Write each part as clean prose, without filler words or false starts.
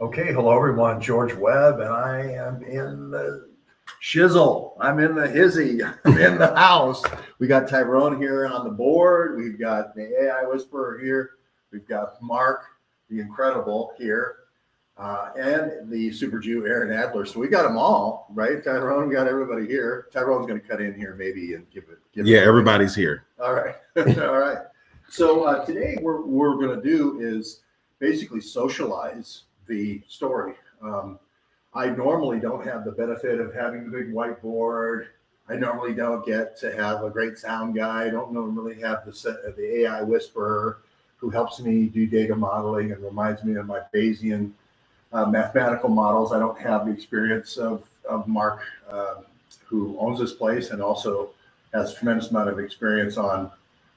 Okay, hello everyone. George Webb, and I am in the shizzle. I'm in the hizzy. I'm in the house. We got Tyrone here on the board. We've got the AI Whisperer here. We've got Mark, the Incredible, here, and the Super Jew Aaron Adler. So we got them all, right? Tyrone, we got everybody here. Tyrone's going to cut in here maybe and give it. Yeah, everybody's here. All right, all right. So today what we're going to do is basically socialize the story. I normally don't have the benefit of having the big whiteboard. I normally don't get to have a great sound guy. I don't normally have the AI whisperer who helps me do data modeling and reminds me of my Bayesian mathematical models. I don't have the experience of Mark, who owns this place and also has a tremendous amount of experience on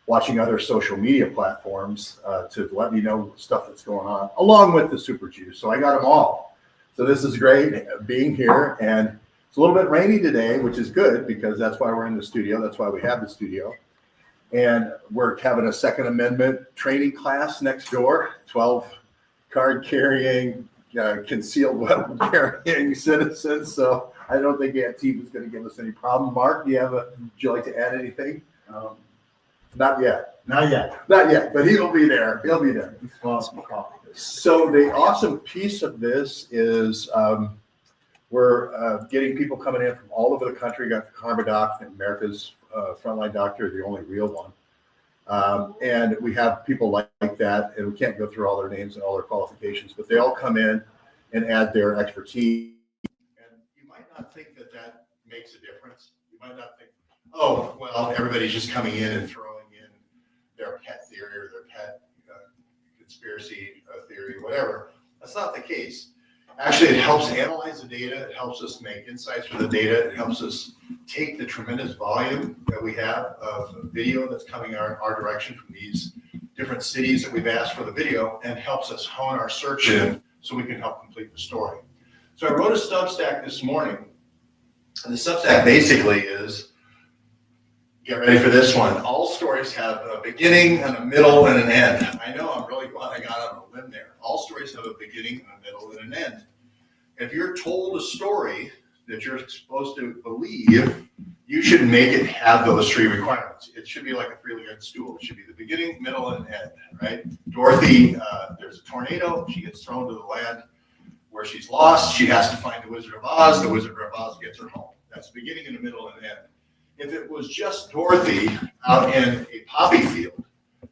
watching other social media platforms to let me know stuff that's going on, along with the Super Jew. So I got them all. So this is great being here. And it's a little bit rainy today, which is good because that's why we're in the studio. That's why we have the studio. And we're having a Second Amendment training class next door, 12 card carrying, concealed weapon carrying citizens. So I don't think Antifa is going to give us any problem. Mark, would you like to add anything? Not yet. Not yet. Not yet, but he'll be there. He'll be there. So the awesome piece of this is we're getting people coming in from all over the country. We got the Karma Doc, America's frontline doctor, the only real one. And we have people like that, and we can't go through all their names and all their qualifications, but they all come in and add their expertise. And you might not think that that makes a difference. You might not think, oh, well, everybody's just coming in and throwing in their pet theory or their pet conspiracy theory, whatever. That's not the case. Actually, it helps analyze the data. It helps us make insights from the data. It helps us take the tremendous volume that we have of video that's coming our direction from these different cities that we've asked for the video, and helps us hone our search in so we can help complete the story. So I wrote a Substack this morning, and the Substack basically is, get ready for this one. All stories have a beginning and a middle and an end. I know, I'm really glad I got on a limb there. All stories have a beginning, a middle, and an end. If you're told a story that you're supposed to believe, you should make it have those three requirements. It should be like a three-legged stool. It should be the beginning, middle, and end, right? Dorothy, there's a tornado. She gets thrown to the land where she's lost. She has to find the Wizard of Oz. The Wizard of Oz gets her home. That's the beginning and the middle and the end. If it was just Dorothy out in a poppy field,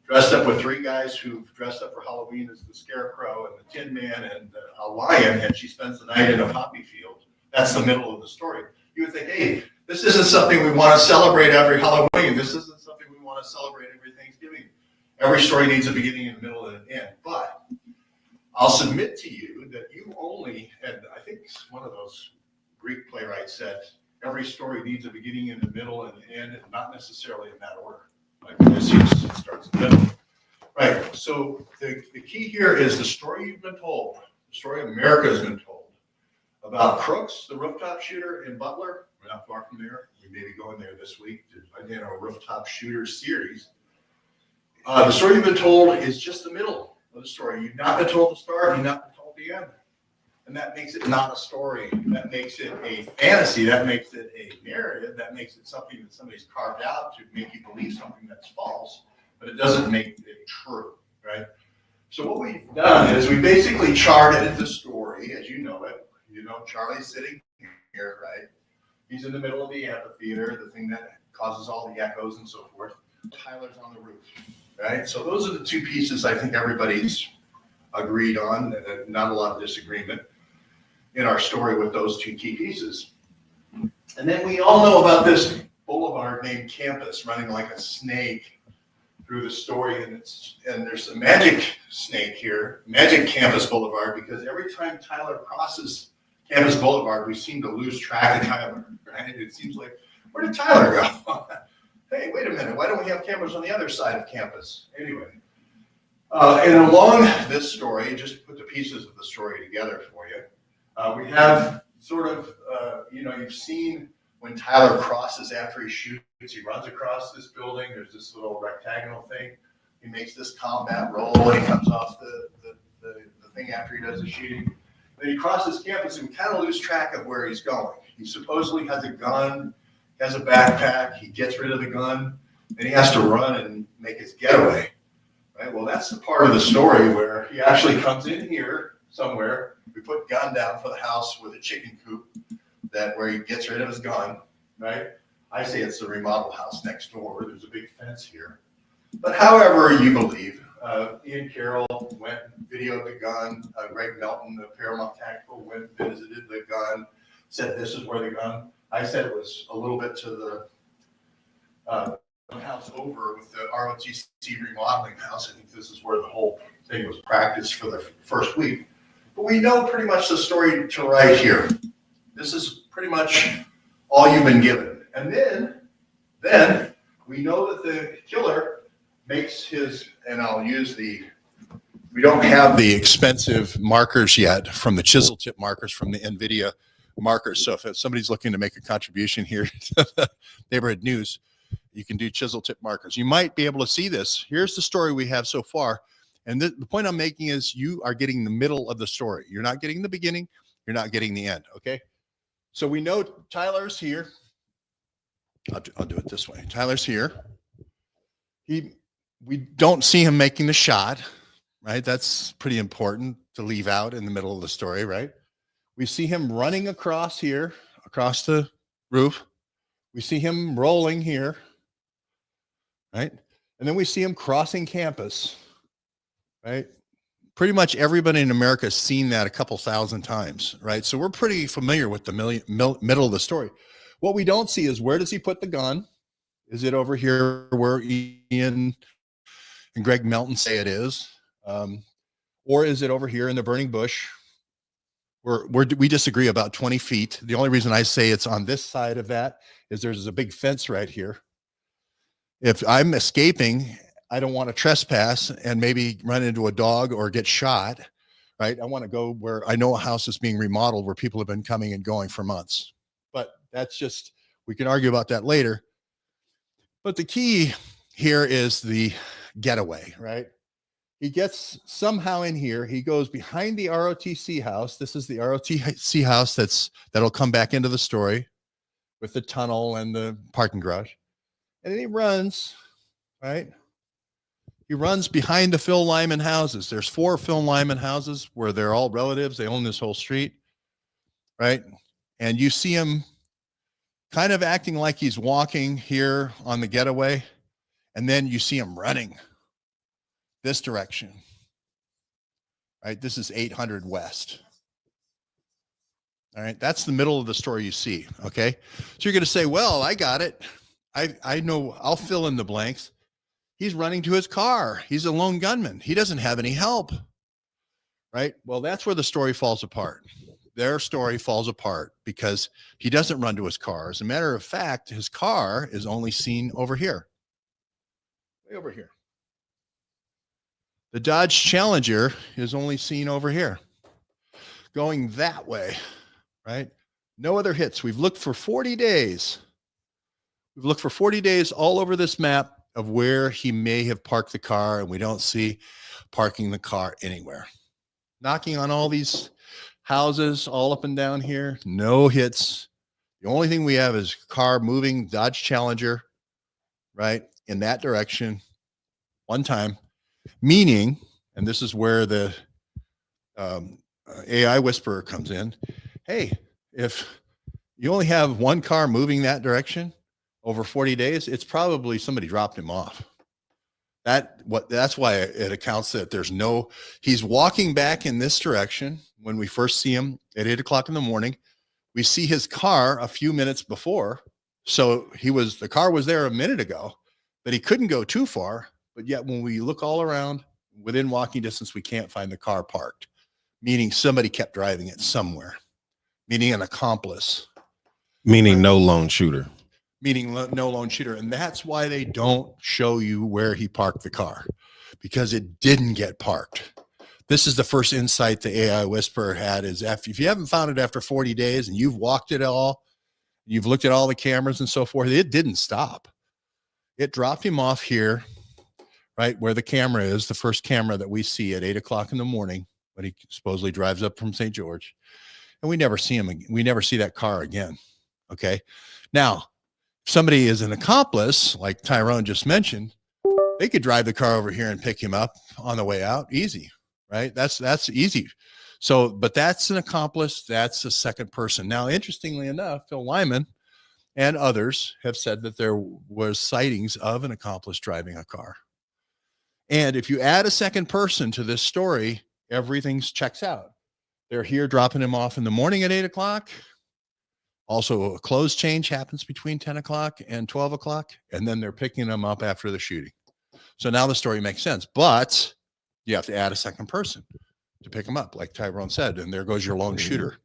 dressed up with three guys who've dressed up for Halloween as the Scarecrow and the Tin Man and a lion, and she spends the night in a poppy field, that's the middle of the story. You would think, hey, this isn't something we want to celebrate every Halloween. This isn't something we want to celebrate every Thanksgiving. Every story needs a beginning and a middle and an end. But I'll submit to you that you only, and I think one of those Greek playwrights said, every story needs a beginning and a middle and an end, and not necessarily in that order. Like Odysseus starts in the middle. Right, so the key here is the story you've been told, the story America has been told about Crooks, the rooftop shooter in Butler. We're not far from there. We may be going there this week to a rooftop shooter series. The story you've been told is just the middle of the story. You've not been told the start, you've not been told the end. And that makes it not a story. That makes it a fantasy. That makes it a narrative. That makes it something that somebody's carved out to make you believe something that's false, but it doesn't make it true, right? So what we've done is we basically charted the story as you know it. You know, Charlie's sitting here, right? He's in the middle of the amphitheater, the thing that causes all the echoes and so forth. Tyler's on the roof, right? So those are the two pieces I think everybody's agreed on, not a lot of disagreement in our story with those two key pieces. And then we all know about this boulevard named Campus running like a snake through the story, and there's a magic snake here, Magic Campus Boulevard, because every time Tyler crosses Campus Boulevard, we seem to lose track of Tyler, right? It seems like, where did Tyler go? Hey, wait a minute, why don't we have cameras on the other side of campus? Anyway, and along this story, just to put the pieces of the story together for you, we have sort of, you've seen when Tyler crosses after he shoots, he runs across this building, there's this little rectangular thing. He makes this combat roll and he comes off the thing after he does the shooting. Then he crosses campus and we kind of lose track of where he's going. He supposedly has a gun, has a backpack, he gets rid of the gun, and he has to run and make his getaway. Right? Well, that's the part of the story where he actually comes in here somewhere. We put gun down for the house with a chicken coop where he gets rid of his gun, right? I say it's the remodel house next door. There's a big fence here. But however you believe, Ian Carroll went and videoed the gun. Greg Melton, the Paramount Tactical, went and visited the gun, said this is where the gun. I said it was a little bit to the house over with the ROTC remodeling house. I think this is where the whole thing was practiced for the first week. But we know pretty much the story to right here. This is pretty much all you've been given. And then we know that the killer makes his, and I'll use we don't have the expensive markers yet from the chisel tip markers from the NVIDIA markers. So if somebody's looking to make a contribution here to the neighborhood news, you can do chisel tip markers. You might be able to see this. Here's the story we have so far. And the point I'm making is you are getting the middle of the story. You're not getting the beginning. You're not getting the end. Okay. So we know Tyler's here. I'll do it this way. Tyler's here. We don't see him making the shot, right? That's pretty important to leave out in the middle of the story, right? We see him running across here, across the roof. We see him rolling here, right? And then we see him crossing campus, right? Pretty much everybody in America has seen that a couple thousand times, right? So we're pretty familiar with the middle of the story. What we don't see is where does he put the gun? Is it over here where Ian and Greg Melton say it is? Or is it over here in the burning bush? We disagree about 20 feet. The only reason I say it's on this side of that is there's a big fence right here. If I'm escaping, I don't want to trespass and maybe run into a dog or get shot, right? I want to go where I know a house is being remodeled where people have been coming and going for months. But that's just, we can argue about that later. But the key here is the getaway, right? He gets somehow in here. He goes behind the ROTC house. This is the ROTC house that'll come back into the story with the tunnel and the parking garage. And then he runs, right? He runs behind the Phil Lyman houses. There's 4 Phil Lyman houses where they're all relatives. They own this whole street, right? And you see him kind of acting like he's walking here on the getaway. And then you see him running this direction, right? This is 800 West. All right. That's the middle of the story you see. Okay. So you're going to say, well, I got it. I know, I'll fill in the blanks. He's running to his car. He's a lone gunman. He doesn't have any help, right? Well, that's where the story falls apart. Their story falls apart because he doesn't run to his car. As a matter of fact, his car is only seen over here, way over here. The Dodge Challenger is only seen over here, going that way, right? No other hits. We've looked for 40 days. We've looked for 40 days all over this map of where he may have parked the car, and we don't see parking the car anywhere. Knocking on all these houses all up and down here, no hits. The only thing we have is car moving, Dodge Challenger, right, in that direction one time, meaning, and this is where the AI whisperer comes in, hey, if you only have one car moving that direction over 40 days, it's probably somebody dropped him off. That's why it accounts that he's walking back in this direction. When we first see him at 8 o'clock in the morning, we see his car a few minutes before. So the car was there a minute ago, but he couldn't go too far. But yet when we look all around within walking distance, we can't find the car parked, meaning somebody kept driving it somewhere, meaning an accomplice. Meaning no lone shooter. Meaning no lone shooter. And that's why they don't show you where he parked the car, because it didn't get parked. This is the first insight the AI whisperer had, is if you haven't found it after 40 days and you've walked it all, you've looked at all the cameras and so forth, it didn't stop. It dropped him off here, right where the camera is, the first camera that we see at 8 o'clock in the morning. when he supposedly drives up from St. George, and we never see him. We never see that car again. Okay. Now, if somebody is an accomplice, like Tyrone just mentioned, they could drive the car over here and pick him up on the way out. Easy, right? That's easy. So, but that's an accomplice. That's a second person. Now, interestingly enough, Phil Lyman and others have said that there was sightings of an accomplice driving a car. And if you add a second person to this story, everything checks out. They're here dropping him off in the morning at 8 o'clock. Also, a clothes change happens between 10 o'clock and 12 o'clock, and then they're picking him up after the shooting. So now the story makes sense, but you have to add a second person to pick him up, like Tyrone said, and there goes your lone shooter.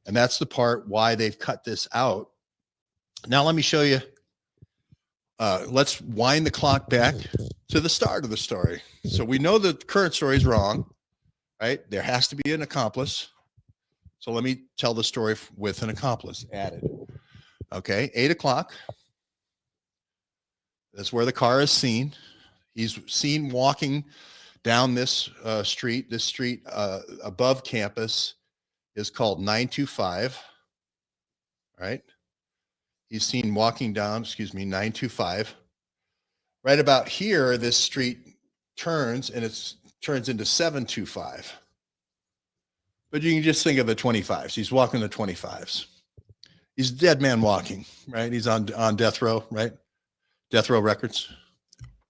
And that's the part why they've cut this out. Now let me show you. Let's wind the clock back to the start of the story. So we know the current story is wrong, right? There has to be an accomplice. So let me tell the story with an accomplice added. Okay, 8 o'clock. That's where the car is seen. He's seen walking down this street. This street above campus is called 925, right? He's seen walking down, 925. Right about here, this street turns and it turns into 725. But you can just think of the 25s. He's walking the 25s. He's a dead man walking, right? He's on death row, right? Death Row Records.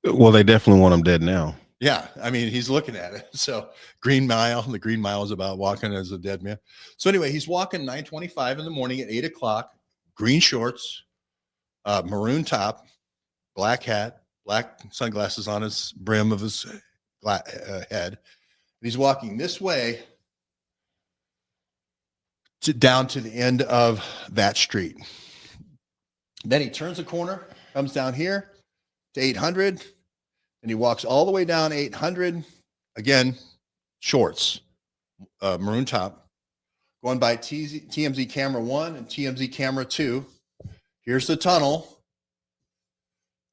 Well, they definitely want him dead now. Yeah, I mean, he's looking at it. So Green Mile, the Green Mile is about walking as a dead man. So anyway, he's walking 9:25 in the morning at 8 o'clock, green shorts, maroon top, black hat, black sunglasses on his brim of his head. And he's walking this way down to the end of that street. Then he turns the corner, comes down here to 800, and he walks all the way down 800. Again, shorts, maroon top, going by TMZ camera 1 and TMZ camera 2. Here's the tunnel,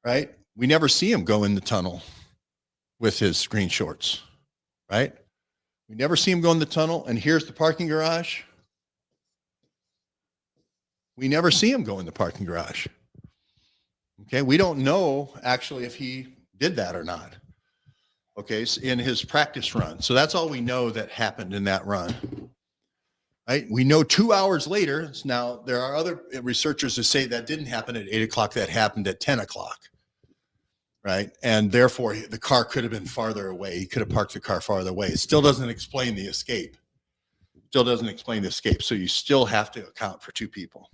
right? We never see him go in the tunnel with his green shorts, right? We never see him go in the tunnel. And here's the parking garage. We never see him go in the parking garage. Okay, we don't know actually if he did that or not. Okay, so in his practice run. So that's all we know that happened in that run. Right? We know 2 hours later. Now, there are other researchers who say that didn't happen at 8 o'clock, that happened at 10 o'clock. Right? And therefore, the car could have been farther away. He could have parked the car farther away. It still doesn't explain the escape. Still doesn't explain the escape. So you still have to account for two people.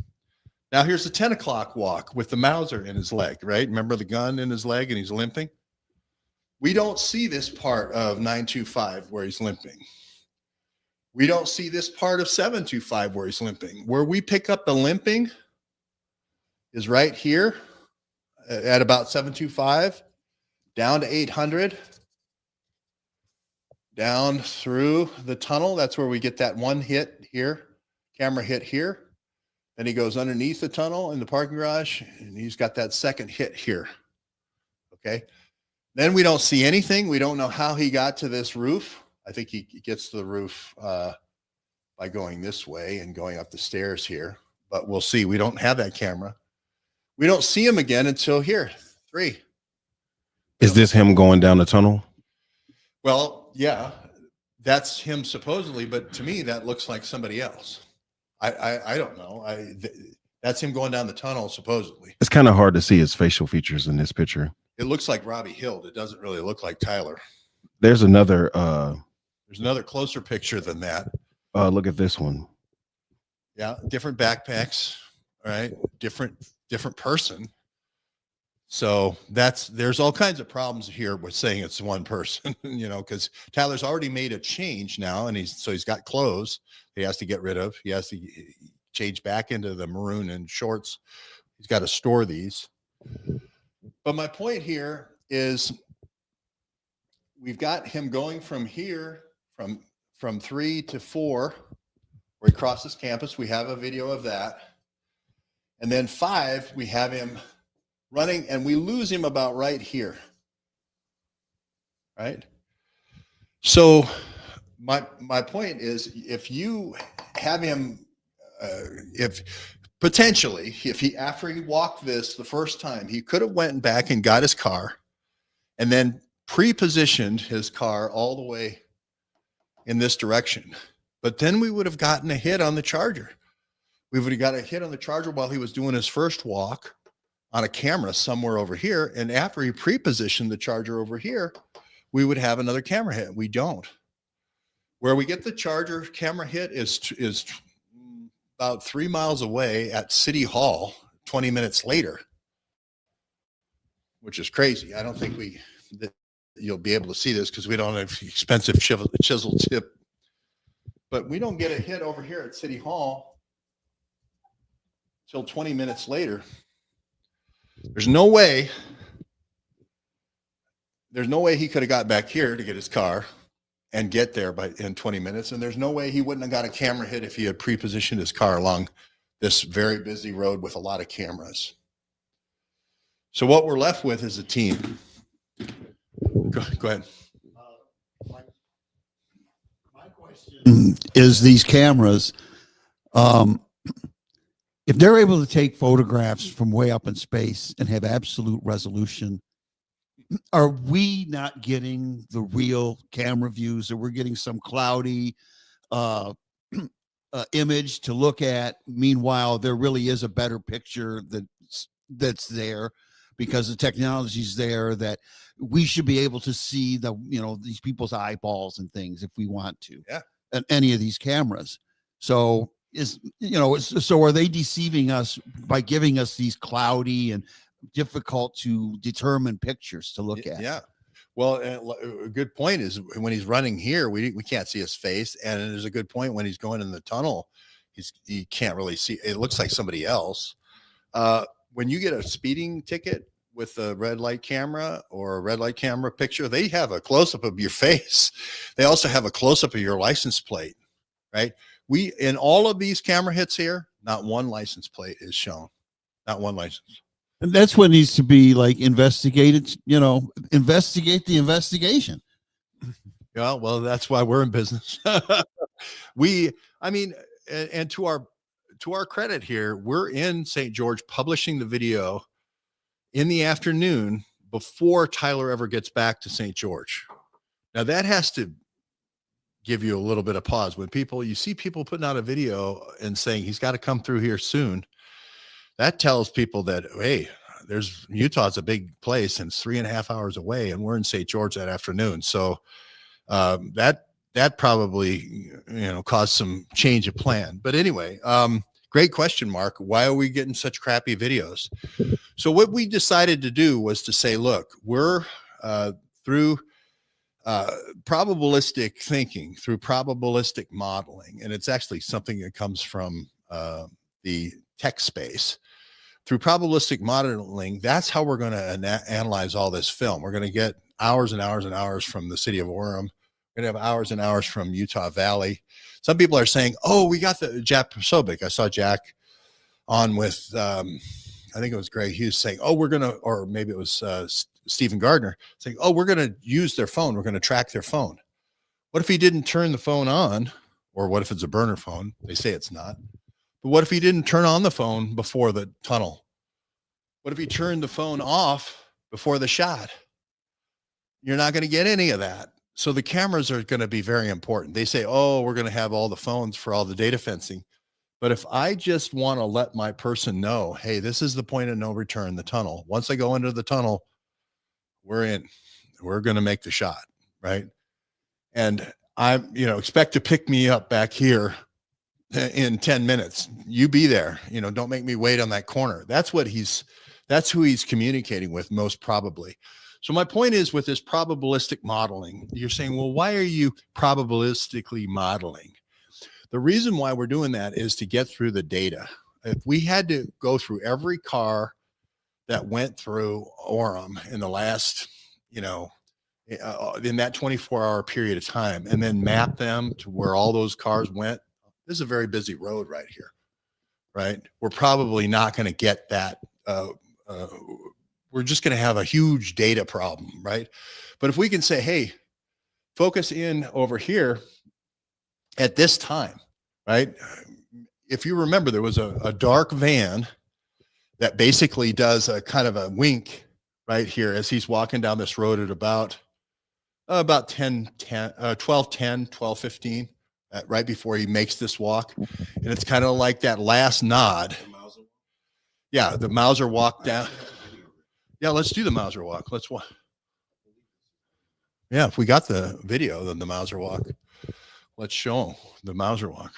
Now, here's the 10 o'clock walk with the Mauser in his leg, right? Remember the gun in his leg and he's limping? We don't see this part of 925 where he's limping. We don't see this part of 725 where he's limping. Where we pick up the limping is right here at about 725, down to 800, down through the tunnel. That's where we get that one hit here, camera hit here. Then he goes underneath the tunnel in the parking garage, and he's got that second hit here. Okay. Then we don't see anything. We don't know how he got to this roof. I think he gets to the roof by going this way and going up the stairs here, but we'll see. We don't have that camera. We don't see him again until here, 3. Is this him going down the tunnel? Well, yeah, that's him supposedly, but to me, that looks like somebody else. I don't know. That's him going down the tunnel, supposedly. It's kind of hard to see his facial features in this picture. It looks like Robbie Hill. It doesn't really look like Tyler. There's another closer picture than that. Look at this one. Yeah, different backpacks, right? Different person. So there's all kinds of problems here with saying it's one person, because Tyler's already made a change now, and he's got clothes he has to get rid of. He has to change back into the maroon and shorts. He's got to store these. But my point here is we've got him going from here, from 3 to 4, where he crosses campus. We have a video of that. And then 5, we have him running, and we lose him about right here. Right? So my point is, if you have him, if potentially, if he, after he walked this the first time, he could have went back and got his car and then pre-positioned his car all the way in this direction. But then we would have gotten a hit on the Charger. We would have got a hit on the Charger while he was doing his first walk on a camera somewhere over here. And after he pre-positioned the Charger over here, we would have another camera hit. We don't. Where we get the Charger camera hit is about 3 miles away at City Hall 20 minutes later, which is crazy. I don't think you'll be able to see this because we don't have expensive chisel tip, but we don't get a hit over here at City Hall till 20 minutes later. There's no way he could have got back here to get his car and get there in 20 minutes. And there's no way he wouldn't have got a camera hit if he had pre-positioned his car along this very busy road with a lot of cameras. So what we're left with is a team. Go ahead. My question is these cameras, if they're able to take photographs from way up in space and have absolute resolution, are we not getting the real camera views, or we're getting some cloudy image to look at? Meanwhile, there really is a better picture that's there because the technology's there, that we should be able to see these people's eyeballs and things if we want to. Yeah. And any of these cameras. So so are they deceiving us by giving us these cloudy and difficult to determine pictures to look at? Yeah. Well, a good point is when he's running here, we can't see his face. And there's a good point when he's going in the tunnel, he can't really see. It looks like somebody else. When you get a speeding ticket with a red light camera or a red light camera picture, they have a close-up of your face. They also have a close-up of your license plate, right? In all of these camera hits here, not one license plate is shown. Not one license. And that's what needs to be investigated, investigate the investigation. Yeah, well, that's why we're in business. And to our credit here, we're in St. George publishing the video in the afternoon before Tyler ever gets back to St. George. Now that has to give you a little bit of pause when you see people putting out a video and saying he's got to come through here soon. That tells people that, hey, Utah's a big place and it's 3.5 hours away, and we're in St. George that afternoon. So that probably caused some change of plan. But anyway, great question, Mark. Why are we getting such crappy videos? So what we decided to do was to say, look, we're through probabilistic thinking, through probabilistic modeling, and it's actually something that comes from the tech space. Through probabilistic modeling, that's how we're going to analyze all this film. We're going to get hours and hours and hours from the city of Orem. We're going to have hours and hours from Utah Valley. Some people are saying, oh, we got the Jack Posobiec. I saw Jack on with, I think it was Greg Hughes saying, oh, we're going to, or maybe it was Stephen Gardner saying, oh, we're going to use their phone. We're going to track their phone. What if he didn't turn the phone on? Or what if it's a burner phone? They say it's not. But what if he didn't turn on the phone before the tunnel? What if he turned the phone off before the shot? You're not going to get any of that. So the cameras are going to be very important. They say, oh, we're going to have all the phones for all the data fencing. But if I just want to let my person know, hey, this is the point of no return, the tunnel. Once I go into the tunnel, we're in. We're going to make the shot, right? And expect to pick me up back here in 10 minutes. You be there. Don't make me wait on that corner. That's who he's communicating with most probably. So my point is, with this probabilistic modeling, you're saying, well, why are you probabilistically modeling? The reason why we're doing that is to get through the data. If we had to go through every car that went through Orem in the last, in that 24-hour period of time, and then map them to where all those cars went, this is a very busy road right here, right? We're probably not going to get that. We're just going to have a huge data problem, right? But if we can say, hey, focus in over here at this time, right? If you remember, there was a dark van that basically does a kind of a wink right here as he's walking down this road at about 12:15, right before he makes this walk. And it's kind of like that last nod. Yeah, the Mauser walk down. Yeah, let's do the Mauser walk. Let's walk. Yeah, if we got the video, then the Mauser walk. Let's show 'em the Mauser walk.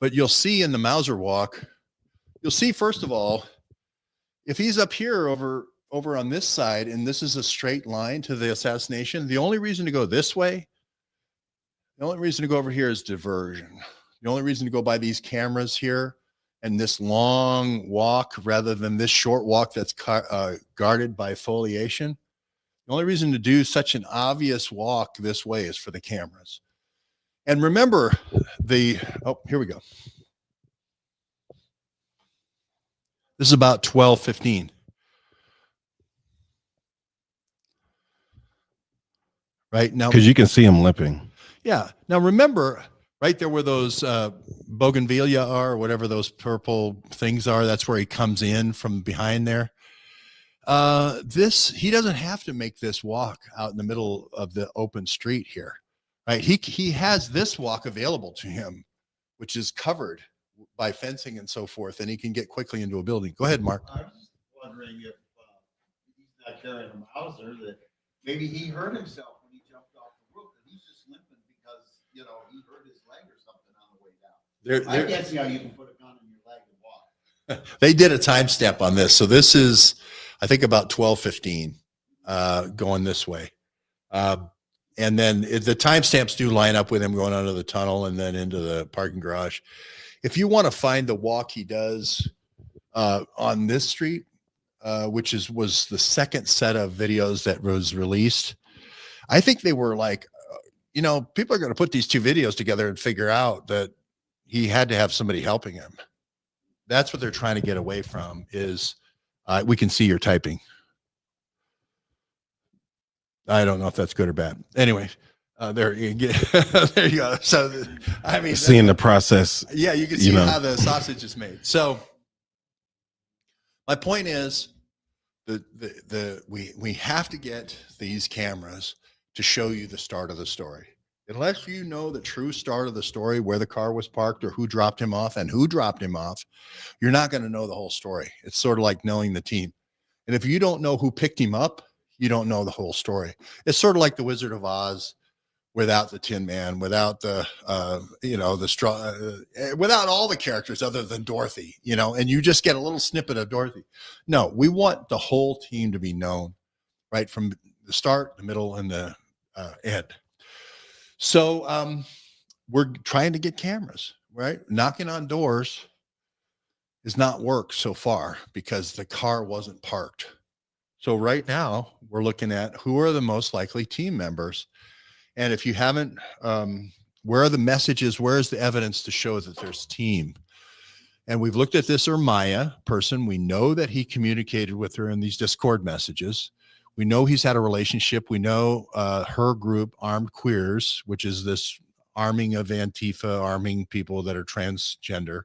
But you'll see in the Mauser walk, you'll see, first of all, if he's up here over on this side, and this is a straight line to the assassination, the only reason to go this way, the only reason to go over here is diversion. The only reason to go by these cameras here and this long walk rather than this short walk that's guarded by foliation, the only reason to do such an obvious walk this way is for the cameras. And remember here we go. This is about 12:15. Right now, Because you can see him limping. yeah. Now remember, right there where those bougainvillea are, or whatever those purple things are, that's where he comes in from behind there. He doesn't have to make this walk out in the middle of the open street here, right? He has this walk available to him, which is covered by fencing and so forth, and he can get quickly into a building. Go ahead, Mark. I was just wondering if he's not carrying a Mauser, that maybe he hurt himself when he jumped off the roof, and he's just limping because, he hurt his leg or something on the way down. I can't see how you can put a gun in your leg and walk. They did a timestamp on this. So this is, I think, about 12:15 going this way. And then the timestamps do line up with him going under the tunnel and then into the parking garage. If you want to find the walk he does on this street, which was the second set of videos that was released, I think they were like, people are going to put these two videos together and figure out that he had to have somebody helping him. That's what they're trying to get away from is we can see your typing. I don't know if that's good or bad. Anyway, there you go. So, I mean, Seeing the process. yeah, you can see how the sausage is made. So my point is we have to get these cameras to show you the start of the story. Unless you know the true start of the story, where the car was parked or who dropped him off and who dropped him off, you're not going to know the whole story. It's sort of like knowing the team. And if you don't know who picked him up, you don't know the whole story. It's sort of like the Wizard of Oz without the Tin Man, without the, the straw, without all the characters other than Dorothy, and you just get a little snippet of Dorothy. No, we want the whole team to be known right from the start, the middle, and the end. So we're trying to get cameras, right? Knocking on doors has not worked so far because the car wasn't parked. So right now we're looking at who are the most likely team members. And if you haven't, where are the messages? Where is the evidence to show that there's team? And we've looked at this Ermaya person. We know that he communicated with her in these Discord messages. We know he's had a relationship. We know her group, Armed Queers, which is this arming of Antifa, arming people that are transgender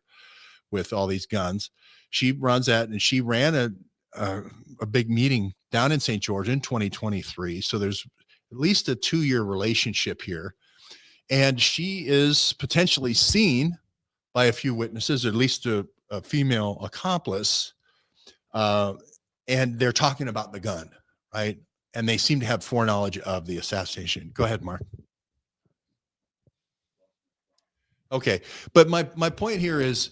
with all these guns. She runs that, and she ran a big meeting down in St. George in 2023. So there's at least a 2-year relationship here. And she is potentially seen by a few witnesses, or at least a female accomplice. And they're talking about the gun, right? And they seem to have foreknowledge of the assassination. Go ahead, Mark. Okay. But my point here is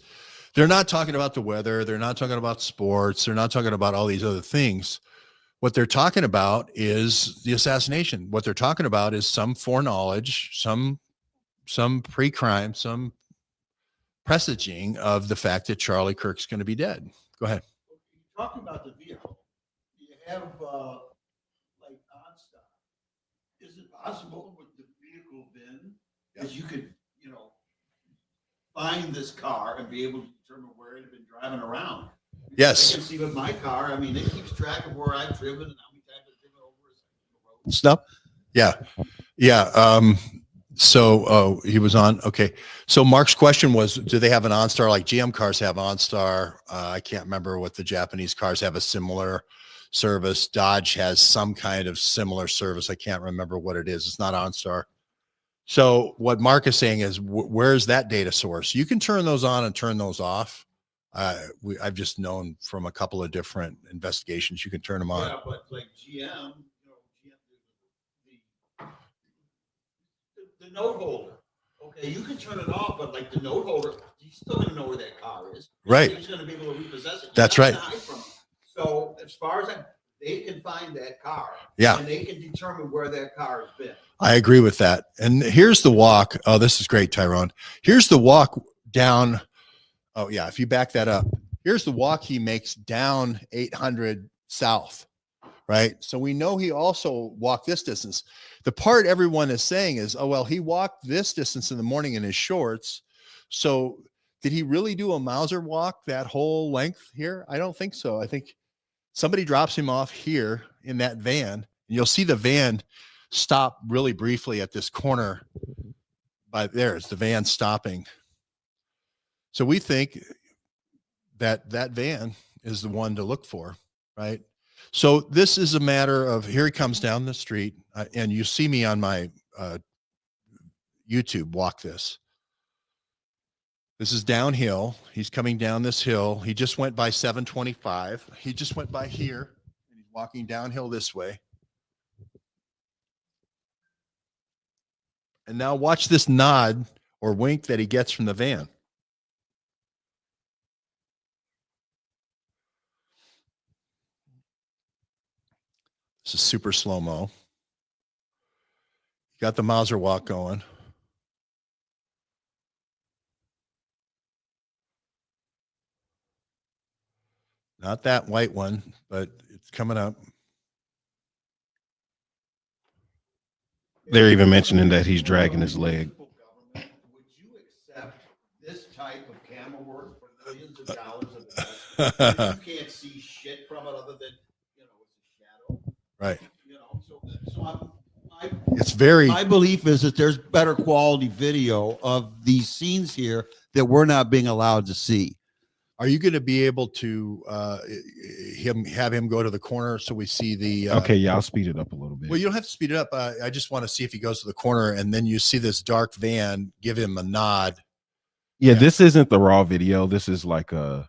they're not talking about the weather. They're not talking about sports. They're not talking about all these other things. What they're talking about is the assassination. What they're talking about is some foreknowledge, some pre-crime, some presaging of the fact that Charlie Kirk's going to be dead. Go ahead. Talking about the vehicle, you have like OnStar. Is it possible with the vehicle bin, as you could, find this car and be able to determine where it had been driving around? Yes. I can see with my car. I mean, it keeps track of where I've driven and how many times I've driven over a road. Stuff. Yeah. Yeah. So he was on. Okay. So Mark's question was, do they have an OnStar like GM cars have OnStar? I can't remember what the Japanese cars have a similar service. Dodge has some kind of similar service. I can't remember what it is. It's not OnStar. So what Mark is saying is, where's that data source? You can turn those on and turn those off. I've just known from a couple of different investigations, you can turn them on. Yeah, but like GM, the note holder. Okay, you can turn it off, but like the note holder, you're still gonna know where that car is. Right. He's gonna be able to repossess it. That's You're right. not gonna hide from it. So as far as they can find that car. Yeah. And they can determine where that car has been. I agree with that. And here's the walk. Oh, this is great, Tyrone. Here's the walk down. Oh, yeah. If you back that up, here's the walk he makes down 800 south, right? So we know he also walked this distance. The part everyone is saying is, oh, well, he walked this distance in the morning in his shorts. So did he really do a Mauser walk that whole length here? I don't think so. I think somebody drops him off here in that van. And you'll see the van stop really briefly at this corner by there. It's the van stopping. So we think that that van is the one to look for, right? So this is a matter of, here he comes down the street, and you see me on my YouTube walk this. This is downhill. He's coming down this hill. He just went by 725. He just went by here, and he's walking downhill this way. And now watch this nod or wink that he gets from the van. This is super slow-mo. Got the Mauser walk going. Not that white one, but it's coming up. They're even mentioning that he's dragging his leg. Would you accept this type of camera work for millions of dollars of investment? You can't see shit from it other than, it's a shadow. Right. It's very, my belief is that there's better quality video of these scenes here that we're not being allowed to see. are you going to be able to have him go to the corner so we see the Okay, yeah, I'll speed it up a little bit. well, you don't have to speed it up. I just want to see if he goes to the corner and then you see this dark van, give him a nod. Yeah, this isn't the raw video. This is like a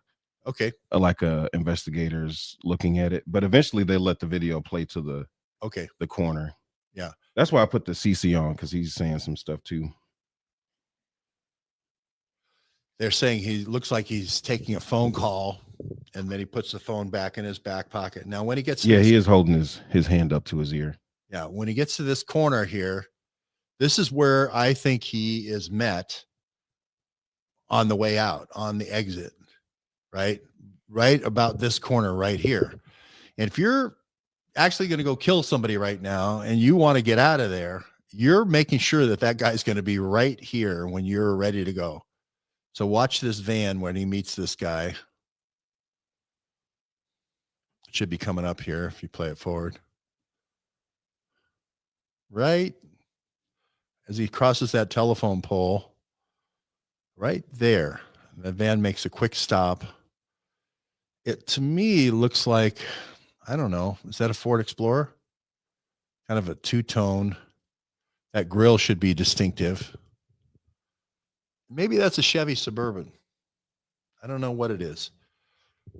investigators looking at it, but eventually they let the video play to the corner. Yeah. That's why I put the CC on, because he's saying some stuff too. They're saying he looks like he's taking a phone call and then he puts the phone back in his back pocket. Now, when he gets to he is holding his hand up to his ear. Yeah. When he gets to this corner here, this is where I think he is met on the way out, on the exit, right? Right about this corner right here. And if you're actually going to go kill somebody right now and you want to get out of there, you're making sure that that guy's going to be right here when you're ready to go. So watch this van when he meets this guy. It should be coming up here if you play it forward. Right as he crosses that telephone pole, right there, the van makes a quick stop. It, to me, looks like, I don't know, is that a Ford Explorer? Kind of a two-tone. That grill should be distinctive. Maybe that's a Chevy Suburban. I don't know what it is.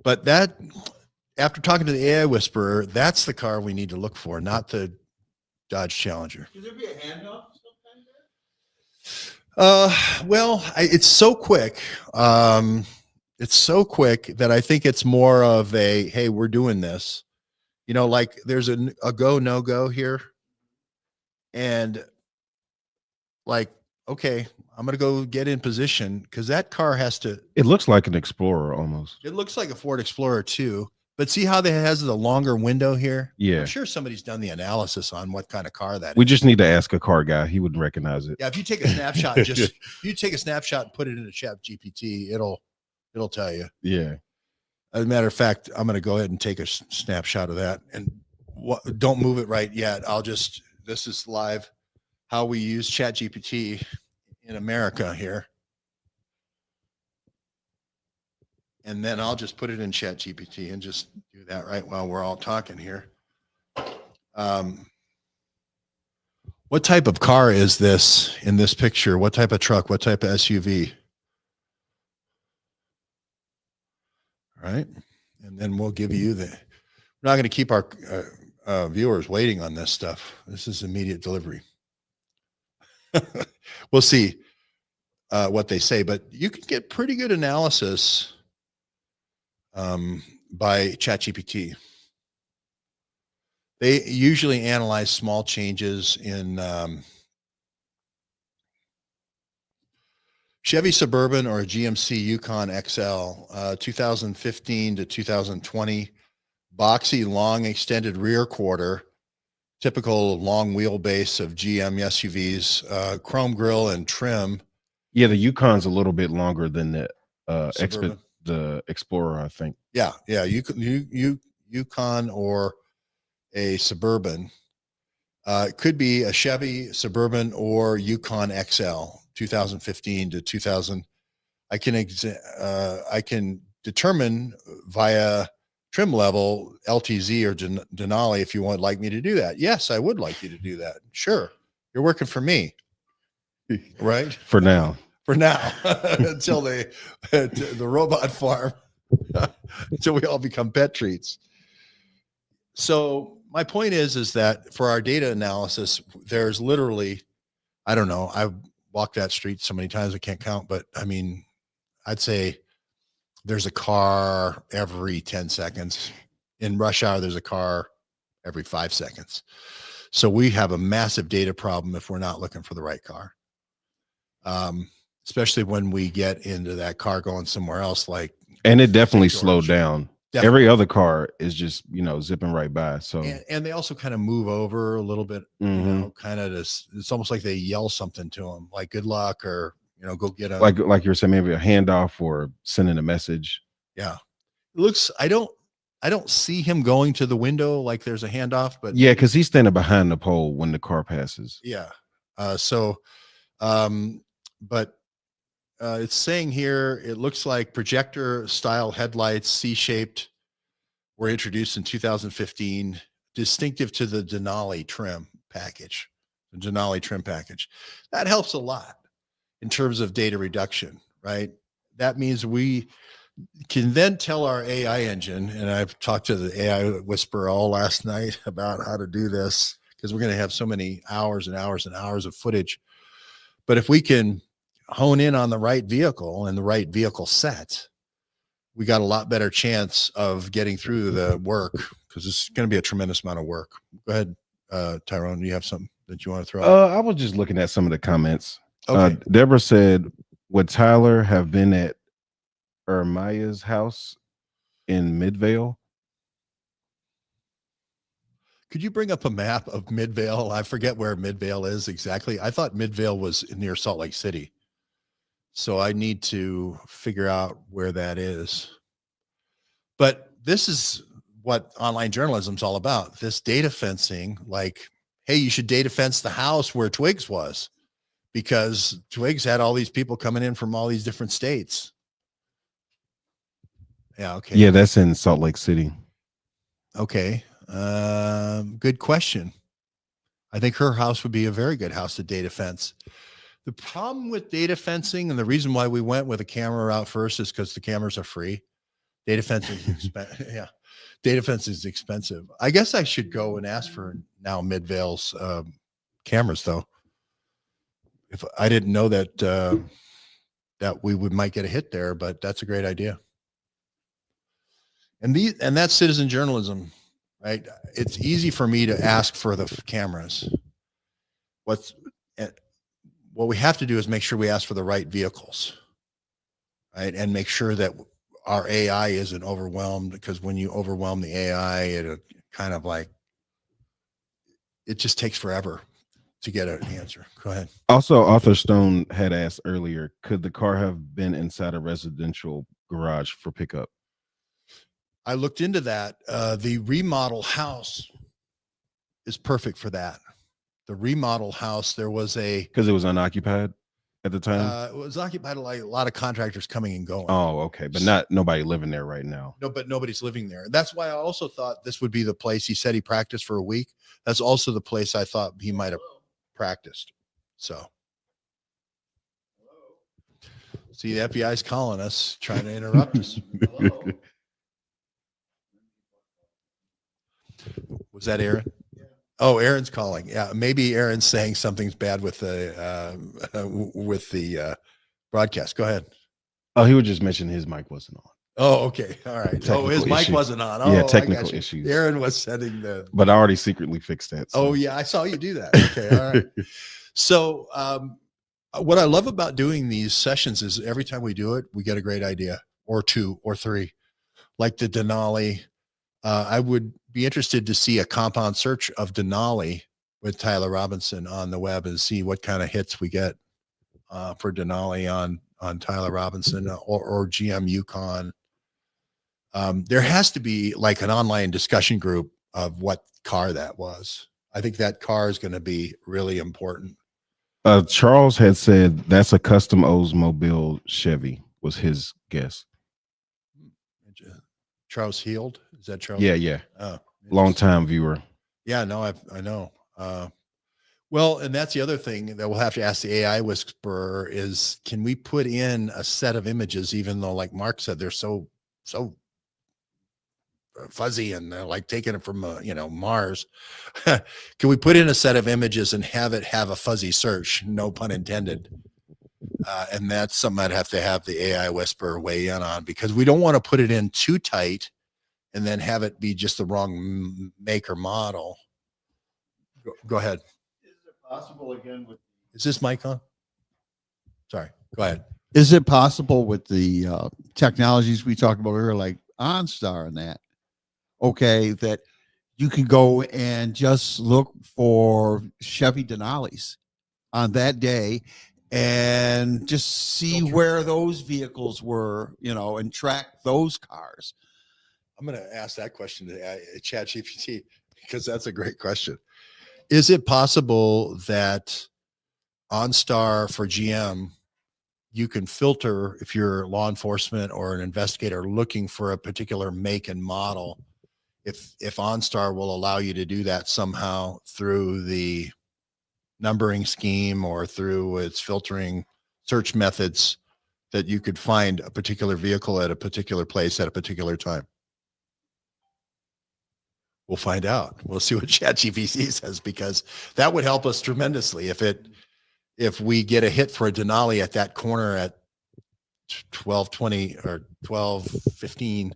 But that, after talking to the AI Whisperer, that's the car we need to look for, not the Dodge Challenger. Should there be a handoff sometime there? Well, it's so quick. It's so quick that I think it's more of a, hey, we're doing this. You know, like there's a go, no go here. And like, okay, I'm going to go get in position because that car has to. It looks like an Explorer almost. It looks like a Ford Explorer too. But see how that has the longer window here? Yeah. I'm sure somebody's done the analysis on what kind of car that is. We just need to ask a car guy. He wouldn't recognize it. Yeah, if you take a snapshot, if you take a snapshot and put it into Chat GPT, it'll tell you. Yeah. As a matter of fact, I'm going to go ahead and take a snapshot of that, and don't move it right yet. This is live how we use ChatGPT in America here. And then I'll just put it in ChatGPT and just do that right while we're all talking here. What type of car is this in this picture? What type of truck? What type of SUV? All right. And then we'll give you we're not going to keep our viewers waiting on this stuff. This is immediate delivery. We'll see what they say, but you can get pretty good analysis by ChatGPT. They usually analyze small changes in Chevy Suburban or GMC Yukon XL, 2015 to 2020, boxy, long extended rear quarter, typical long wheelbase of GM SUVs, chrome grille and trim. Yeah, the Yukon's a little bit longer than the Suburban. the Explorer, I think. Yeah, Yukon or a Suburban. It could be a Chevy Suburban or Yukon XL, 2015 to 2000. I can determine via trim level, LTZ or Denali if you would like me to do that. Yes, I would like you to do that. Sure, you're working for me, right? For now. For now, until the robot farm, until we all become pet treats. So my point is that for our data analysis, there's literally, I don't know, I've walked that street so many times I can't count, but I mean, I'd say there's a car every 10 seconds. In rush hour, there's a car every 5 seconds. So we have a massive data problem if we're not looking for the right car. Especially when we get into that car going somewhere else, like. And it definitely St. slowed George. down. Definitely. Every other car is just, zipping right by. So, And they also kind of move over a little bit, kind of this, it's almost like they yell something to them, like good luck, or, go get a, like you were saying, maybe a handoff or sending a message. Yeah. It looks, I don't see him going to the window like there's a handoff, but yeah, because he's standing behind the pole when the car passes. yeah. But it's saying here, it looks like projector style headlights, C-shaped, were introduced in 2015, distinctive to the Denali trim package, the Denali trim package. That helps a lot in terms of data reduction, right? That means we can then tell our AI engine, and I've talked to the AI whisperer all last night about how to do this, because we're going to have so many hours and hours and hours of footage. But if we can hone in on the right vehicle and the right vehicle set, we got a lot better chance of getting through the work, because it's going to be a tremendous amount of work. Go ahead, Tyrone. Do you have something that you want to throw out? I was just looking at some of the comments. Okay. Deborah said, would Tyler have been at Ermaya's house in Midvale? Could you bring up a map of Midvale? I forget where Midvale is exactly. I thought Midvale was near Salt Lake City. So I need to figure out where that is. But this is what online journalism is all about. This data fencing, like, hey, you should data fence the house where Twigs was, because Twigs had all these people coming in from all these different states. Yeah. Okay. Yeah, that's in Salt Lake City. Okay. Good question. I think her house would be a very good house to data fence. The problem with data fencing, and the reason why we went with a camera out first, is because the cameras are free. Data fencing is expensive. Yeah. Data fencing is expensive. I guess I should go and ask for now Midvale's cameras, though. If I didn't know that that we might get a hit there, but that's a great idea. And that's citizen journalism, right? It's easy for me to ask for the cameras. What we have to do is make sure we ask for the right vehicles, right? And make sure that our AI isn't overwhelmed, because when you overwhelm the AI, it kind of like, it just takes forever to get an answer. Go ahead. Also, Arthur Stone had asked earlier, could the car have been inside a residential garage for pickup? I looked into that. The remodel house is perfect for that. The remodel house, there was Because it was unoccupied at the time. it was occupied like a lot of contractors coming and going. Oh, okay, but nobody living there right now. No, but nobody's living there. That's why I also thought this would be the place. He said he practiced for a week. That's also the place I thought he might have practiced. So, see, the FBI's calling us, trying to interrupt us. Was that Aaron? Oh, Aaron's calling. Yeah, maybe Aaron's saying something's bad with the broadcast. Go ahead. Oh, he would just mention his mic wasn't on. Oh, okay. All right. Technical His mic issue. wasn't on. Oh, Yeah, I got technical you. issues. Aaron was setting the. But I already secretly fixed that. Oh, yeah. I saw you do that. Okay. All right. So, what I love about doing these sessions is every time we do it, we get a great idea or two or three, like the Denali. I would be interested to see a compound search of Denali with Tyler Robinson on the web and see what kind of hits we get for Denali on Tyler Robinson or GM Yukon. There has to be like an online discussion group of what car that was. I think that car is going to be really important. Charles had said that's a custom Oldsmobile Chevy was his guess. Charles Heald, is that Charles? Yeah. Oh, Long time viewer. yeah, no, I know. Well, and that's the other thing that we'll have to ask the AI whisperer is, can we put in a set of images, even though, like Mark said, they're so fuzzy and they're like taking it from Mars. Can we put in a set of images and have it have a fuzzy search? No pun intended. And that's something I'd have to have the AI whisperer weigh in on, because we don't want to put it in too tight and then have it be just the wrong make or model. Go ahead. Is it possible again with Is this mic on? Sorry, go ahead. Is it possible with the technologies we talked about earlier, like OnStar and that, okay, that you can go and just look for Chevy Denali's on that day and just see where those vehicles were, and track those cars? I'm going to ask that question to ChatGPT, because that's a great question. Is it possible that OnStar for GM, you can filter if you're law enforcement or an investigator looking for a particular make and model? If OnStar will allow you to do that somehow through the numbering scheme or through its filtering search methods, that you could find a particular vehicle at a particular place at a particular time. We'll find out. We'll see what ChatGPT says, because that would help us tremendously. If we get a hit for a Denali at that corner at 12:20 or 12:15,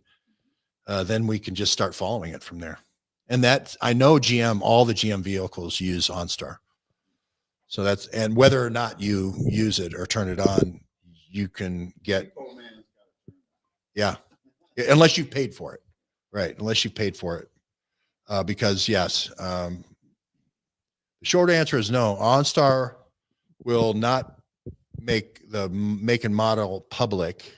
then we can just start following it from there. And that, I know all the GM vehicles use OnStar. So that's, and whether or not you use it or turn it on, you can get, yeah, unless you paid for it, right? Unless you paid for it. Because yes, the short answer is no. OnStar will not make the make and model public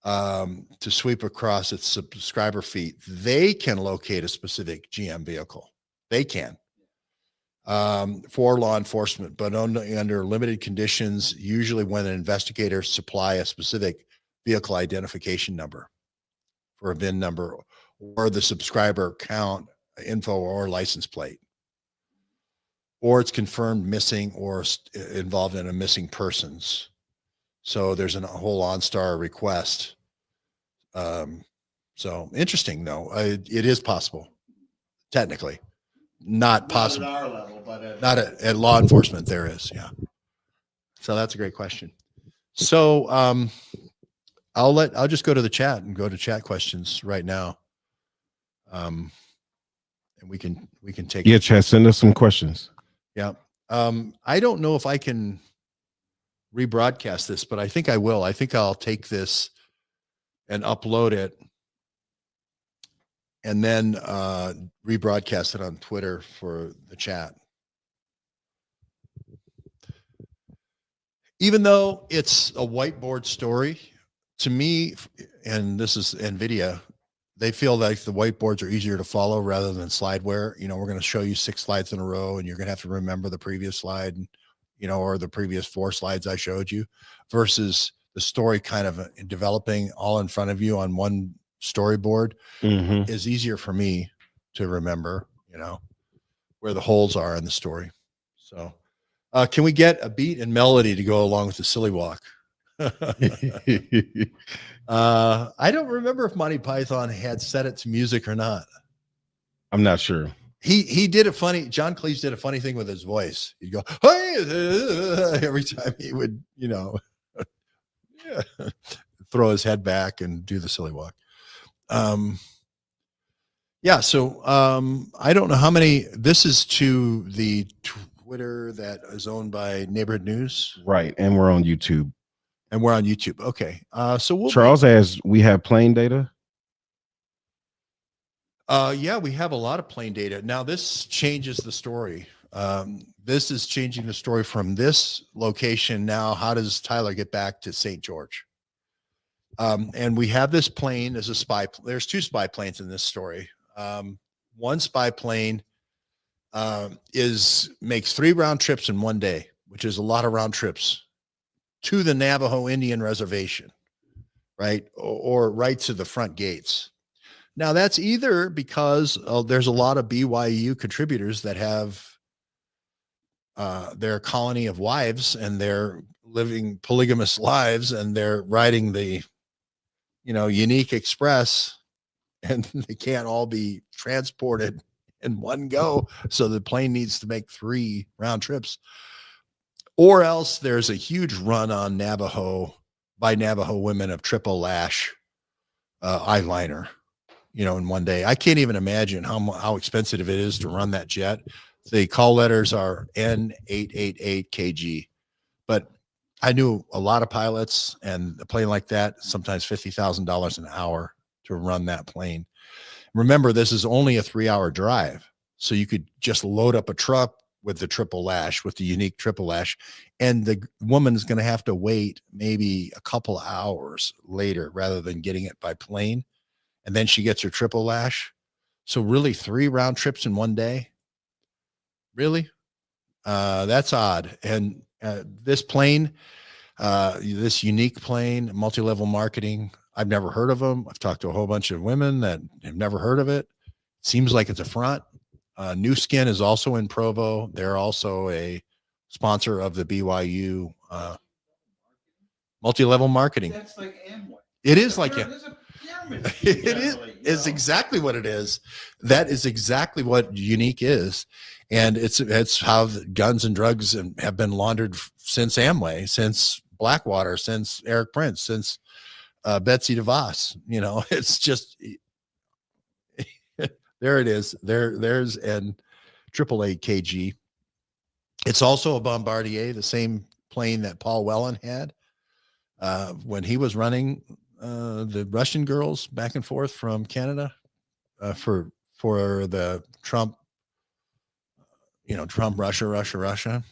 to sweep across its subscriber feed. They can locate a specific GM vehicle. They can for law enforcement, but only under limited conditions, usually when an investigator supply a specific vehicle identification number for a VIN number, or the subscriber count info or license plate, or it's confirmed missing or involved in a missing persons. So there's a whole OnStar request. So interesting though. It is possible, technically, not possible. Not at our level, but Not at law enforcement. There is, yeah. So that's a great question. So I'll just go to the chat and go to chat questions right now. And we can take. Yeah, chat, send us some questions. Yeah. I don't know if I can rebroadcast this, but I think I will. I think I'll take this and upload it and then rebroadcast it on Twitter for the chat. Even though it's a whiteboard story, to me, and this is NVIDIA, they feel like the whiteboards are easier to follow rather than slideware. You know, we're going to show you 6 slides in a row and you're going to have to remember the previous slide, you know, or the previous 4 slides I showed you, versus the story kind of developing all in front of you on one storyboard Mhm. is easier for me to remember, you know, where the holes are in the story. So, can we get a beat and melody to go along with the silly walk? I don't remember if Monty Python had set it to music or not. I'm not sure. He did a funny, John Cleese did a funny thing with his voice. He'd go, hey, every time he would, you know, throw his head back and do the silly walk. Yeah, so I don't know how many. This is to the Twitter that is owned by Neighborhood News, Right. And we're on YouTube. and we're on YouTube. Okay, so we'll Charles asks, we have plane data. yeah, we have a lot of plane data. Now this changes the story. This is changing the story from this location. Now, how does Tyler get back to St. George? And we have this plane as a spy. There's 2 spy planes in this story. One spy plane makes 3 round trips in one day, which is a lot of round trips to the Navajo Indian Reservation, right? Or right to the front gates. Now that's either because there's a lot of BYU contributors that have their colony of wives and they're living polygamous lives and they're riding the, you know, unique express, and they can't all be transported in one go. So the plane needs to make 3 round trips, or else there's a huge run on Navajo by Navajo women of triple lash eyeliner, you know, in one day. I can't even imagine how expensive it is to run that jet. The call letters are N888KG, but I knew a lot of pilots, and a plane like that, sometimes $50,000 an hour to run that plane. Remember, this is only a 3-hour drive. So you could just load up a truck with the triple lash, with the unique triple lash, and the woman's going to have to wait maybe a couple hours later rather than getting it by plane. And then she gets her triple lash. So really 3 round trips in one day. Really? That's odd. And this plane, this unique plane, multi-level marketing, I've never heard of them. I've talked to a whole bunch of women that have never heard of it. Seems like it's a front. New Skin is also in Provo. They're also a sponsor of the BYU multi-level marketing. That's like Amway. It is like There's a pyramid. it is. It's exactly what it is. That is exactly what unique is, and it's how guns and drugs have been laundered since Amway, since Blackwater, since Eric Prince, since Betsy DeVos. You know, it's just there it is. There's an 888 KG. It's also a Bombardier, the same plane that Paul Whelan had when he was running the Russian girls back and forth from Canada for the Trump, Trump, Russia.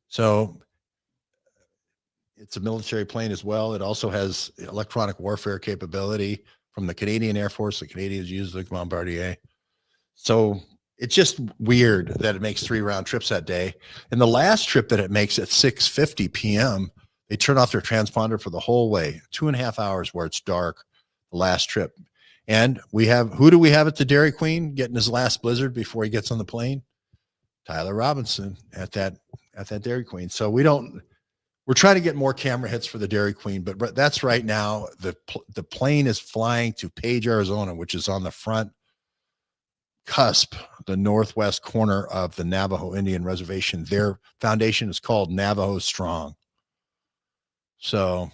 So it's a military plane as well. It also has electronic warfare capability from the Canadian Air Force. The Canadians use the Bombardier. So it's just weird that it makes 3 round trips that day. And the last trip that it makes at 6:50 p.m., they turn off their transponder for the whole way, 2.5 hours where it's dark, the last trip. And who do we have at the Dairy Queen getting his last blizzard before he gets on the plane? Tyler Robinson at that Dairy Queen. So we're trying to get more camera hits for the Dairy Queen, but that's right now. The plane is flying to Page, Arizona, which is on the front cusp, the northwest corner of the Navajo Indian Reservation. Their foundation is called Navajo Strong. So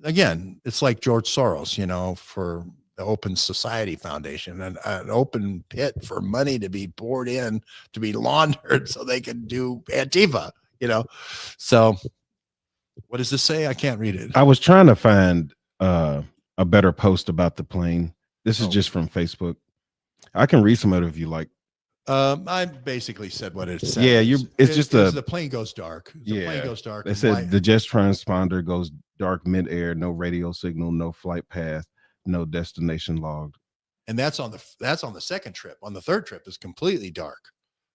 again, it's like George Soros, for the Open Society Foundation, and an open pit for money to be poured in, to be laundered so they can do Antifa, So what does this say? I can't read it. I was trying to find a better post about the plane. This is just from Facebook. I can read some of it if you like. I basically said what it said. Yeah, the plane goes dark. Plane goes dark. They said the jet transponder goes dark midair, no radio signal, no flight path. no destination logged. And that's on the second trip. On the third trip is completely dark,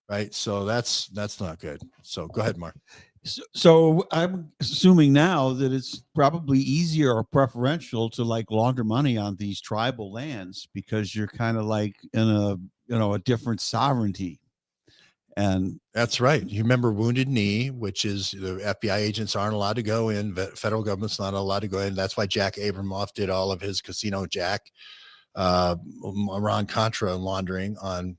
right? So that's not good. So go ahead, Mark. So I'm assuming now that it's probably easier or preferential to like launder money on these tribal lands because you're kind of like in a different sovereignty. And That's right. You remember Wounded Knee, which is the FBI agents aren't allowed to go in. Federal government's not allowed to go in. That's why Jack Abramoff did all of his Casino Jack, Iran-Contra laundering on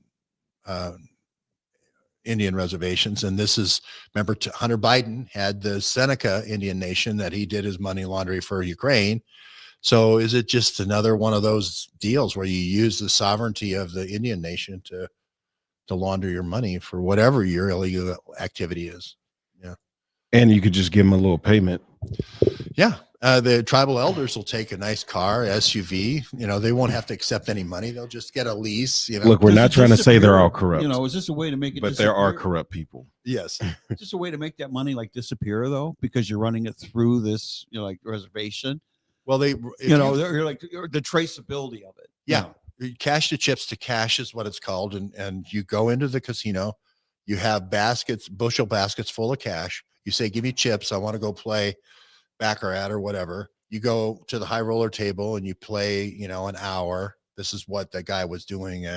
Indian reservations. And this is, remember, Hunter Biden had the Seneca Indian Nation that he did his money laundering for Ukraine. So is it just another one of those deals where you use the sovereignty of the Indian nation to launder your money for whatever your illegal activity is? Yeah. And you could just give them a little payment. Yeah. The tribal elders will take a nice car, SUV. They won't have to accept any money. They'll just get a lease. Look, we're Does not it trying to say they're all disappear? corrupt. Is this a way to make it but there are disappear? corrupt people. Yes. Is this a way to make that money like disappear though? Because you're running it through this, like reservation. Well, You're like the traceability of it. Yeah. Cash to chips to cash is what it's called. And you go into the casino, you have bushel baskets full of cash. You say, give me chips. I want to go play Baccarat or whatever. You go to the high roller table and you play, an hour. This is what the guy was doing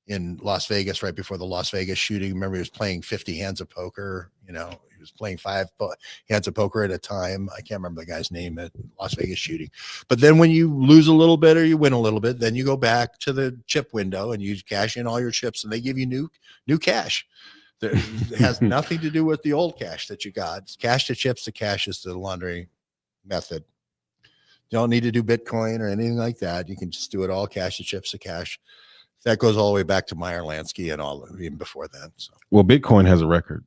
in Las Vegas right before the Las Vegas shooting. Remember, he was playing 50 hands of poker. He was playing 5 hands of poker at a time. I can't remember the guy's name at Las Vegas shooting. But then when you lose a little bit or you win a little bit, then you go back to the chip window and you cash in all your chips and they give you new cash. It has nothing to do with the old cash that you got. It's cash to chips to cash is the laundering method. You don't need to do Bitcoin or anything like that. You can just do it all cash to chips to cash. That goes all the way back to Meyer Lansky and all even before then. So, well, Bitcoin has a record.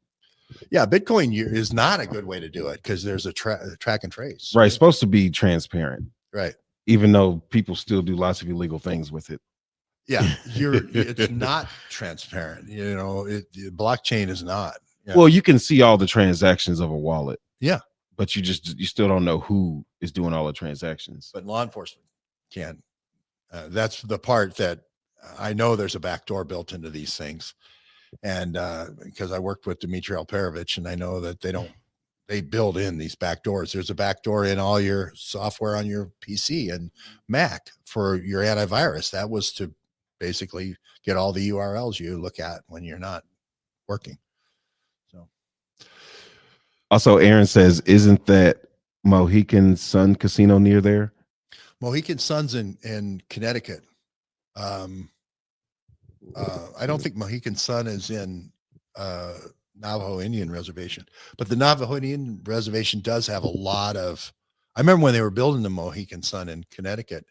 Yeah, Bitcoin is not a good way to do it because there's a track and trace. Right. It's supposed to be transparent. Right. Even though people still do lots of illegal things with it. Yeah. It's not transparent. Blockchain is not. Yeah. Well, you can see all the transactions of a wallet. Yeah. But you still don't know who is doing all the transactions. But law enforcement can. That's the part that I know there's a backdoor built into these things. And because I worked with Dmitry Alperovich and I know that they build in these back doors. There's a back door in all your software on your PC and Mac for your antivirus. That was to basically get all the URLs you look at when you're not working. So also, Aaron says, isn't that Mohegan Sun Casino near there? Mohegan Sun's in Connecticut. I don't think Mohegan Sun is in Navajo Indian Reservation, but the Navajo Indian Reservation does have a lot of. I remember when they were building the Mohegan Sun in Connecticut,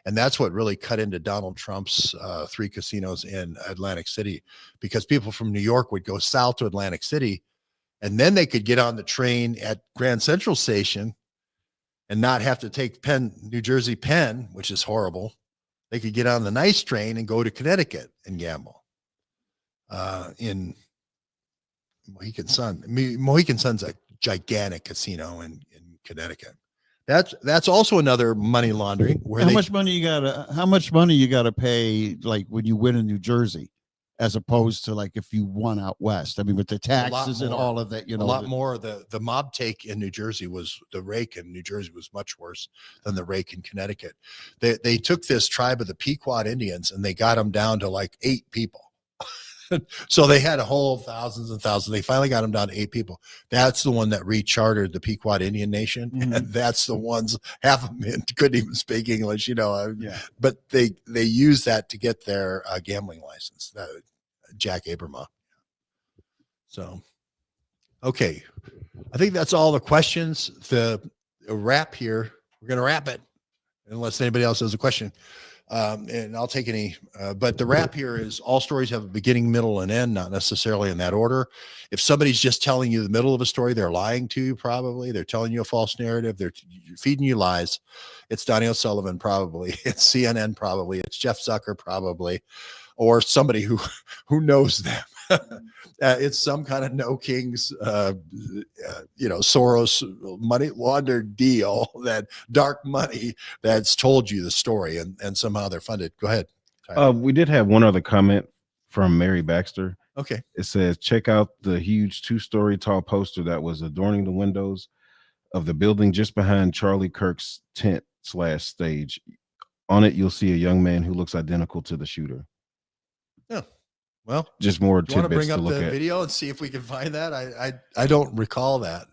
and that's what really cut into Donald Trump's 3 casinos in Atlantic City, because people from New York would go south to Atlantic City, and then they could get on the train at Grand Central Station and not have to take New Jersey Penn, which is horrible. They could get on the nice train and go to Connecticut and gamble in Mohegan Sun. Mohegan Sun's a gigantic casino in Connecticut. That's also another money laundering. How much money you gotta pay like when you win in New Jersey, as opposed to like if you won out west? I mean, with the taxes and all of that, a lot more. The mob take in New Jersey the rake in New Jersey was much worse than the rake in Connecticut. They took this tribe of the Pequot Indians and they got them down to like 8 people. So they had a whole thousands and thousands. They finally got them down to 8 people. That's the one that rechartered the Pequot Indian Nation. Mm-hmm. And that's the ones, half of them couldn't even speak English, Yeah. But they used that to get their gambling license, Jack Abramoff. So, okay. I think that's all the questions. The wrap here, we're going to wrap it unless anybody else has a question. And I'll take any, but the wrap here is all stories have a beginning, middle, and end, not necessarily in that order. If somebody's just telling you the middle of a story, they're lying to you, probably. They're telling you a false narrative. They're feeding you lies. It's Donnie O'Sullivan, probably. It's CNN, probably. It's Jeff Zucker, probably. Or somebody who knows them. It's some kind of no kings, Soros money laundered deal, that dark money that's told you the story, and somehow they're funded. Go ahead. Tyler. We did have one other comment from Mary Baxter. Okay. It says, check out the huge 2-story tall poster that was adorning the windows of the building just behind Charlie Kirk's tent/stage. On it, you'll see a young man who looks identical to the shooter. Yeah. Well, Just more do you want to tidbits bring to up look the at. video and see if we can find that? I don't recall that.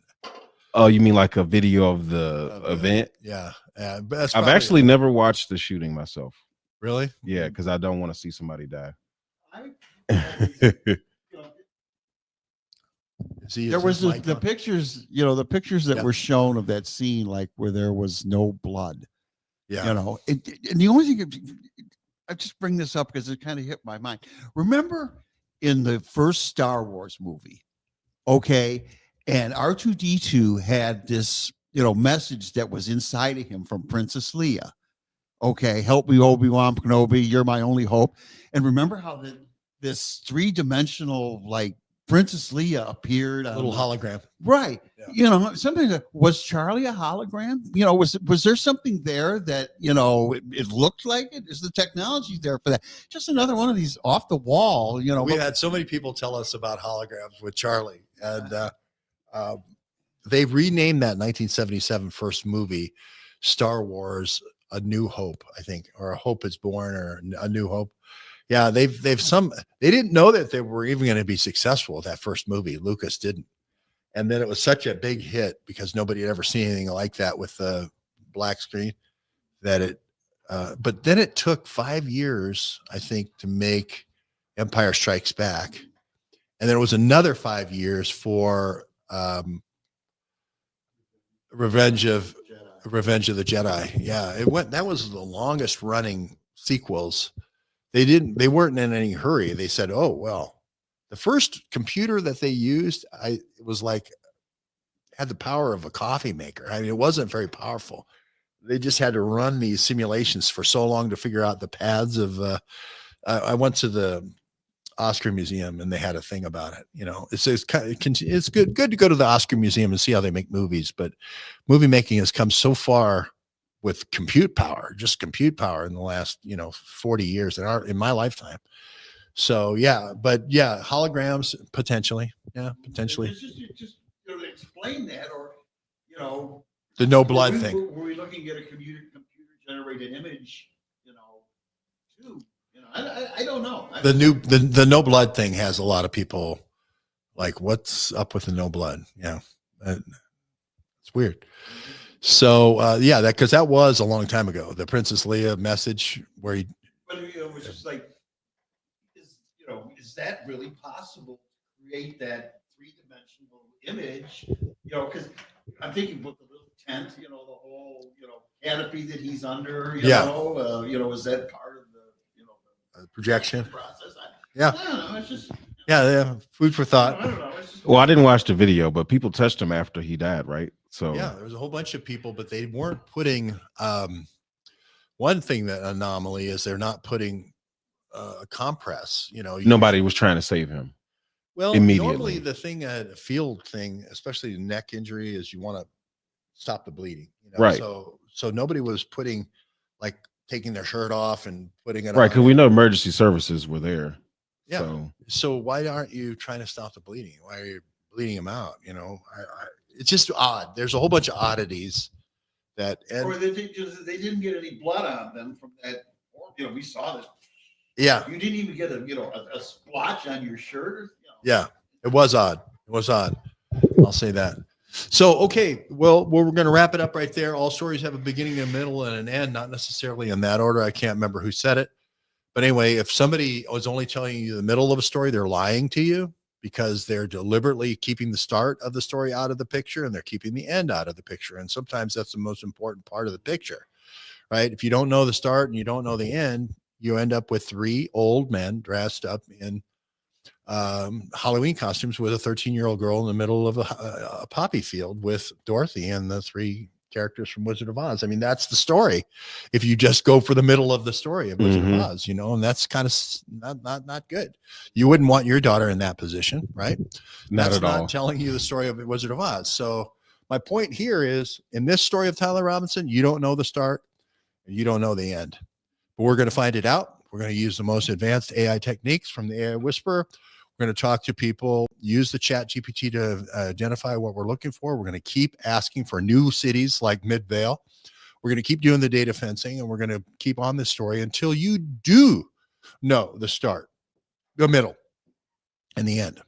Oh, you mean like a video of the Of the- event? Yeah. But that's I've probably- actually never watched the shooting myself. really. Yeah, because I don't want to see somebody die. See, There is was this mic the on? pictures, the pictures that Yeah. were shown of that scene, like where there was no blood. Yeah. And the only thing I just bring this up because it kind of hit my mind. Remember in the first Star Wars movie, okay, and R2D2 had this, message that was inside of him from Princess Leia. Okay, help me, Obi-Wan Kenobi, you're my only hope. And remember how this 3-dimensional like Princess Leia appeared on Little the- hologram. right. Yeah. Something that was Charlie a hologram? Was there something there that it looked like it? Is the technology there for that? Just another one of these off the wall, We had so many people tell us about holograms with Charlie, and they renamed that 1977 first movie Star Wars A New Hope, I think, or A Hope Is Born, or A New Hope. Yeah, they didn't know that they were even going to be successful with that first movie. Lucas didn't. And then it was such a big hit because nobody had ever seen anything like that with the black screen that but then it took 5 years, I think, to make Empire Strikes Back. And then it was another 5 years for Revenge of the Jedi. Yeah, that was the longest running sequels. They weren't in any hurry. They said, oh, well, the first computer that they used, it was like, had the power of a coffee maker. I mean, it wasn't very powerful. They just had to run these simulations for so long to figure out the paths of, I went to the Oscar Museum and they had a thing about it. It's good to go to the Oscar Museum and see how they make movies, but movie making has come so far with compute power in the last 40 years in my lifetime. So holograms potentially. Just explain that, or The no blood thing. Were we looking at a computer generated image? Too. I don't know. The no blood thing has a lot of people like, what's up with the no blood? Yeah, it's weird. So because that was a long time ago. The Princess Leia message where he, but it was just like, is that really possible to create that 3-dimensional image? Because I'm thinking about the little tent, the whole canopy that he's under. Is that part of the projection process? Yeah. I don't know. It's just yeah, food for thought. I don't know. It's just, Well, I didn't watch the video, but people touched him after he died, right? So Yeah, there was a whole bunch of people, but they weren't putting one thing that anomaly is they're not putting a compress, nobody was trying to save him. Well, immediately. normally the thing at a field thing, especially neck injury, is you want to stop the bleeding. Right. So nobody was putting like taking their shirt off and putting it Right, on. because we know emergency services were there. Yeah. So So why aren't you trying to stop the bleeding? Why are you bleeding him out? It's just odd. There's a whole bunch of oddities that, or and they didn't get any blood on them from that. We saw this. yeah, You didn't even get a splotch on your shirt. yeah, it was odd. It was odd. I'll say that. So, okay, well, we're going to wrap it up right there. All stories have a beginning, a middle, and an end, not necessarily in that order. I can't remember who said it. But anyway, if somebody was only telling you the middle of a story, they're lying to you because they're deliberately keeping the start of the story out of the picture and they're keeping the end out of the picture. And sometimes that's the most important part of the picture, right? If you don't know the start and you don't know the end, you end up with 3 old men dressed up in Halloween costumes with a 13-year-old girl in the middle of a poppy field with Dorothy and the 3 characters from Wizard of Oz. I mean, that's the story. If you just go for the middle of the story of Wizard Mhm. of Oz, you know, and that's kind of not good. You wouldn't want your daughter in that position, right? Not That's at not all. telling you the story of Wizard of Oz. So my point here is, in this story of Tyler Robinson, you don't know the start, and you don't know the end. But we're going to find it out. We're going to use the most advanced AI techniques from the AI Whisperer. We're going to talk to people, use the chat GPT to identify what we're looking for. We're going to keep asking for new cities like Midvale. We're going to keep doing the data fencing, and we're going to keep on this story until you do know the start, the middle, and the end.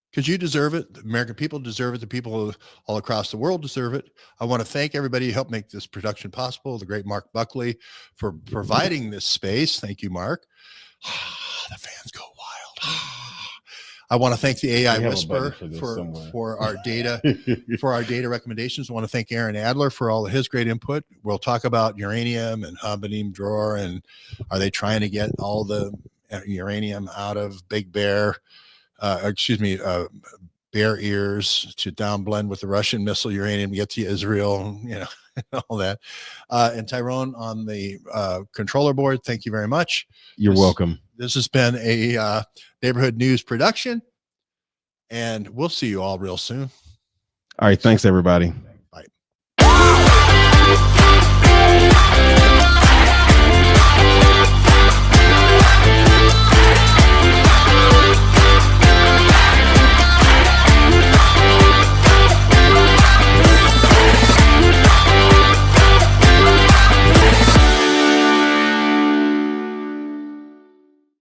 Because you deserve it. The American people deserve it. The people all across the world deserve it. I want to thank everybody who helped make this production possible. The great Mark Buckley for providing this space. Thank you, Mark. The fans go wild. I want to thank the AI We have a Whisperer button for this somewhere. for our data recommendations. I want to thank Aaron Adler for all of his great input. We'll talk about uranium and Habonim Dror, and are they trying to get all the uranium out of Big Bear? Bear ears to down blend with the Russian missile uranium to get to Israel, you know, all that. And Tyrone on the controller board, thank you very much. You're welcome. This has been a Neighborhood News production, and we'll see you all real soon. All right. Thanks, everybody.